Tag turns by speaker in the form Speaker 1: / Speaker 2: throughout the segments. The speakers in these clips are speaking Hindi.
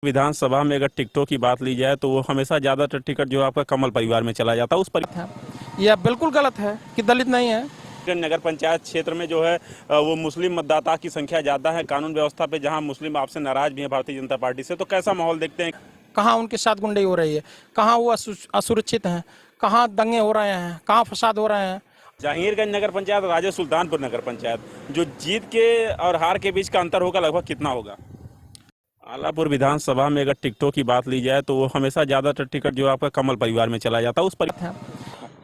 Speaker 1: विधानसभा में अगर टिकटों की बात ली जाए तो वो हमेशा ज्यादातर टिकट जो आपका कमल परिवार में चला जाता है उस पर
Speaker 2: है। यह बिल्कुल गलत है कि दलित नहीं है।
Speaker 1: नगर पंचायत क्षेत्र में जो है वो मुस्लिम मतदाता की संख्या ज्यादा है। कानून व्यवस्था पे जहां मुस्लिम आपसे नाराज भी है भारतीय जनता पार्टी से, तो कैसा माहौल देखते हैं?
Speaker 2: कहाँ उनके साथ गुंडाई हो रही है, कहाँ वो असुरक्षित हैं, कहाँ दंगे हो रहे हैं, कहाँ फसाद हो रहे हैं।
Speaker 1: जहांगीरगंज नगर पंचायत, राजे सुल्तानपुर नगर पंचायत, जो जीत के और हार के बीच का अंतर होगा लगभग कितना होगा? आलापुर विधानसभा में अगर टिकटों की बात ली जाए तो वो हमेशा ज्यादातर टिकट जो आपका कमल परिवार में चला जाता है उस पर।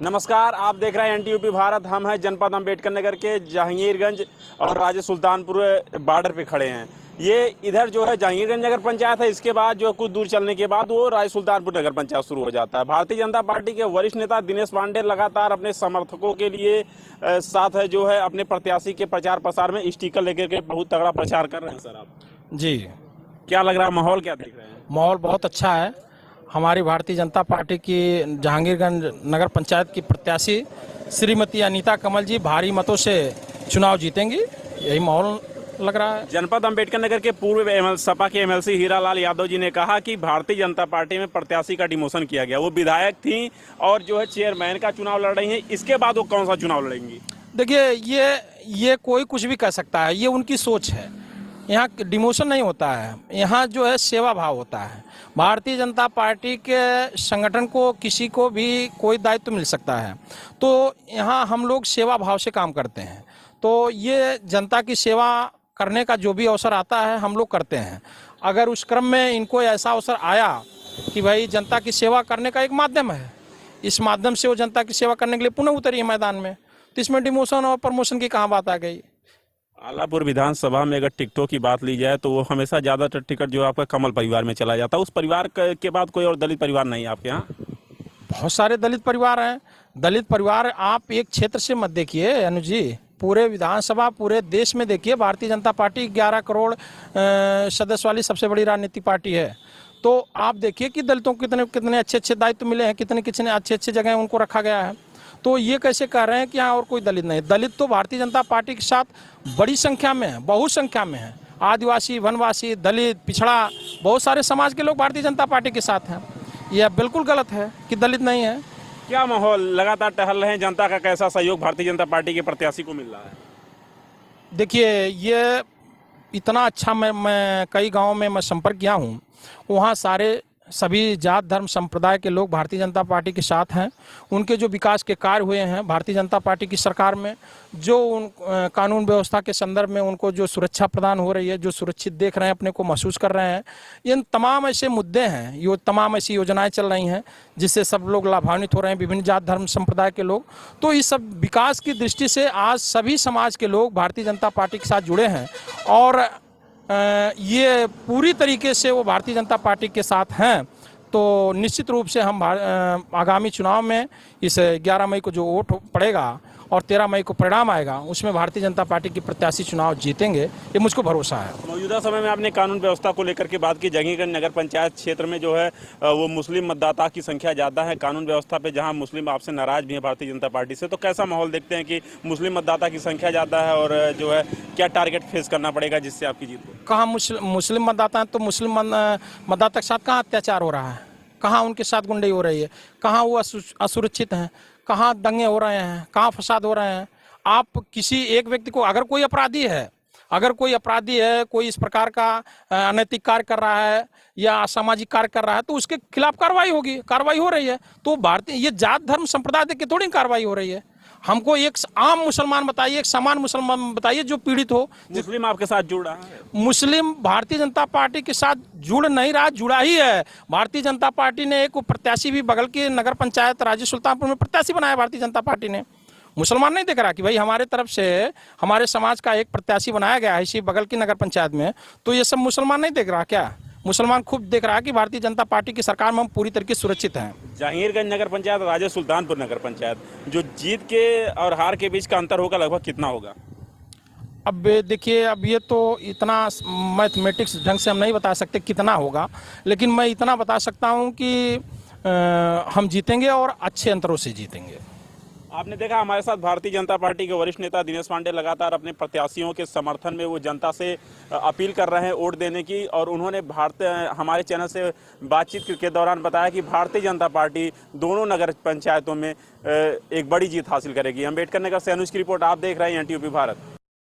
Speaker 1: नमस्कार, आप देख रहे हैं एनटीयूपी भारत। हम हैं जनपद अम्बेडकर नगर के जहांगीरगंज और राजे सुल्तानपुर बॉर्डर पे खड़े हैं। ये इधर जो है जहांगीरगंज नगर पंचायत है, इसके बाद जो कुछ दूर चलने के बाद वो राजे सुल्तानपुर नगर पंचायत शुरू हो जाता है। भारतीय जनता पार्टी के वरिष्ठ नेता दिनेश पांडे लगातार अपने समर्थकों के लिए साथ है जो है अपने प्रत्याशी के प्रचार प्रसार में स्टिकर लेकर के बहुत तगड़ा प्रचार कर रहे हैं। सर आप
Speaker 2: जी,
Speaker 1: क्या लग रहा है, माहौल क्या देख रहे हैं?
Speaker 2: माहौल बहुत अच्छा है। हमारी भारतीय जनता पार्टी की जहांगीरगंज नगर पंचायत की प्रत्याशी श्रीमती अनीता कमल जी भारी मतों से चुनाव जीतेंगी, यही माहौल लग रहा है।
Speaker 1: जनपद अम्बेडकर नगर के पूर्व सपा के एमएलसी हीरालाल यादव जी ने कहा कि भारतीय जनता पार्टी में प्रत्याशी का डिमोशन किया गया। वो विधायक थी और जो है चेयरमैन का चुनाव लड़ रही हैं, इसके बाद वो कौन सा चुनाव लड़ेंगी?
Speaker 2: देखिए, ये कोई कुछ भी कह सकता है, ये उनकी सोच है। यहाँ डिमोशन नहीं होता है, यहाँ जो है सेवा भाव होता है। भारतीय जनता पार्टी के संगठन को किसी को भी कोई दायित्व मिल सकता है, तो यहाँ हम लोग सेवा भाव से काम करते हैं। तो ये जनता की सेवा करने का जो भी अवसर आता है हम लोग करते हैं। अगर उस क्रम में इनको ऐसा अवसर आया कि भाई जनता की सेवा करने का एक माध्यम है, इस माध्यम से वो जनता की सेवा करने के लिए पुनः उतरी है मैदान में, तो इसमें डिमोशन और प्रमोशन की कहाँ बात आ गई?
Speaker 1: आलापुर विधानसभा में अगर टिकटों की बात ली जाए तो वो हमेशा ज्यादातर टिकट जो आपका कमल परिवार में चला जाता है। उस परिवार के बाद कोई और दलित परिवार नहीं है आपके यहाँ?
Speaker 2: बहुत सारे दलित परिवार हैं। दलित परिवार आप एक क्षेत्र से मत देखिए अनुज जी, पूरे विधानसभा पूरे देश में देखिए। भारतीय जनता पार्टी 11 करोड़ सदस्य वाली सबसे बड़ी राजनीतिक पार्टी है। तो आप देखिए कि दलितों को कितने कितने अच्छे अच्छे दायित्व मिले हैं, कितने कितने अच्छे अच्छे जगह उनको रखा गया है। तो ये कैसे कह रहे हैं कि यहाँ और कोई दलित नहीं? दलित तो भारतीय जनता पार्टी के साथ बड़ी संख्या में है, बहु संख्या में है। आदिवासी, वनवासी, दलित, पिछड़ा, बहुत सारे समाज के लोग भारतीय जनता पार्टी के साथ हैं। यह बिल्कुल गलत है कि दलित नहीं है।
Speaker 1: क्या माहौल, लगातार टहल रहे हैं, जनता का कैसा सहयोग भारतीय जनता पार्टी के प्रत्याशी को मिल रहा है?
Speaker 2: देखिए, ये इतना अच्छा मैं कई गाँव में मैं संपर्क किया हूँ, वहाँ सारे सभी जात धर्म संप्रदाय के लोग भारतीय जनता पार्टी के साथ हैं। उनके जो विकास के कार्य हुए हैं भारतीय जनता पार्टी की सरकार में, जो कानून व्यवस्था के संदर्भ में उनको जो सुरक्षा प्रदान हो रही है, जो सुरक्षित देख रहे हैं, अपने को महसूस कर रहे हैं, इन तमाम ऐसे मुद्दे हैं, ये तमाम ऐसी योजनाएं चल रही हैं जिससे सब लोग लाभान्वित हो रहे हैं, विभिन्न जात धर्म संप्रदाय के लोग। तो इस सब विकास की दृष्टि से आज सभी समाज के लोग भारतीय जनता पार्टी के साथ जुड़े हैं और ये पूरी तरीके से वो भारतीय जनता पार्टी के साथ हैं। तो निश्चित रूप से हम आगामी चुनाव में इस 11 मई को जो वोट पड़ेगा और 13 मई को परिणाम आएगा, उसमें भारतीय जनता पार्टी की प्रत्याशी चुनाव जीतेंगे, ये मुझको भरोसा है।
Speaker 1: मौजूदा समय में आपने कानून व्यवस्था को लेकर के बात की। जहांगीरगंज नगर पंचायत क्षेत्र में जो है वो मुस्लिम मतदाता की संख्या ज़्यादा है। कानून व्यवस्था पे जहां मुस्लिम आपसे नाराज भी है भारतीय जनता पार्टी से, तो कैसा माहौल देखते हैं कि मुस्लिम मतदाता की संख्या ज़्यादा है और जो है क्या टारगेट फेस करना पड़ेगा जिससे आपकी जीत हो?
Speaker 2: कहाँ मुस्लिम मतदाता हैं तो मुस्लिम मतदाता के साथ कहाँ अत्याचार हो रहा है, कहाँ उनके साथ गुंडाई हो रही है, कहाँ वो असुरक्षित हैं, कहाँ दंगे हो रहे हैं, कहाँ फसाद हो रहे हैं। आप किसी एक व्यक्ति को, अगर कोई अपराधी है, कोई इस प्रकार का अनैतिक कार्य कर रहा है या असामाजिक कार्य कर रहा है, तो उसके खिलाफ कार्रवाई होगी, कार्रवाई हो रही है। तो भारतीय ये जात धर्म संप्रदाय देख के थोड़ी कार्रवाई हो रही है। हमको एक आम मुसलमान बताइए, एक समान मुसलमान बताइए जो पीड़ित हो।
Speaker 1: मुस्लिम आपके साथ जुड़ रहा है?
Speaker 2: मुस्लिम भारतीय जनता पार्टी के साथ जुड़ नहीं रहा, जुड़ा ही है। भारतीय जनता पार्टी ने एक प्रत्याशी भी बगल की नगर पंचायत राजे सुल्तानपुर में प्रत्याशी बनाया भारतीय जनता पार्टी ने। मुसलमान नहीं देख रहा कि भाई हमारे तरफ से हमारे समाज का एक प्रत्याशी बनाया गया है इसी बगल की नगर पंचायत में, तो ये सब मुसलमान नहीं देख रहा क्या? मुसलमान खूब देख रहा है कि भारतीय जनता पार्टी की सरकार में हम पूरी तरीके से सुरक्षित हैं।
Speaker 1: जहांगीरगंज नगर पंचायत, राजे सुल्तानपुर नगर पंचायत, जो जीत के और हार के बीच का अंतर होगा लगभग कितना होगा?
Speaker 2: अब देखिए, अब ये तो इतना मैथमेटिक्स ढंग से हम नहीं बता सकते कितना होगा, लेकिन मैं इतना बता सकता हूँ कि हम जीतेंगे और अच्छे अंतरों से जीतेंगे।
Speaker 1: आपने देखा हमारे साथ भारतीय जनता पार्टी के वरिष्ठ नेता दिनेश पांडे लगातार अपने प्रत्याशियों के समर्थन में वो जनता से अपील कर रहे हैं वोट देने की, और उन्होंने हमारे चैनल से बातचीत के दौरान बताया कि भारतीय जनता पार्टी दोनों नगर पंचायतों में एक बड़ी जीत हासिल करेगी। अम्बेडकर नगर से अनुज की रिपोर्ट, आप देख रहे हैं NTV भारत।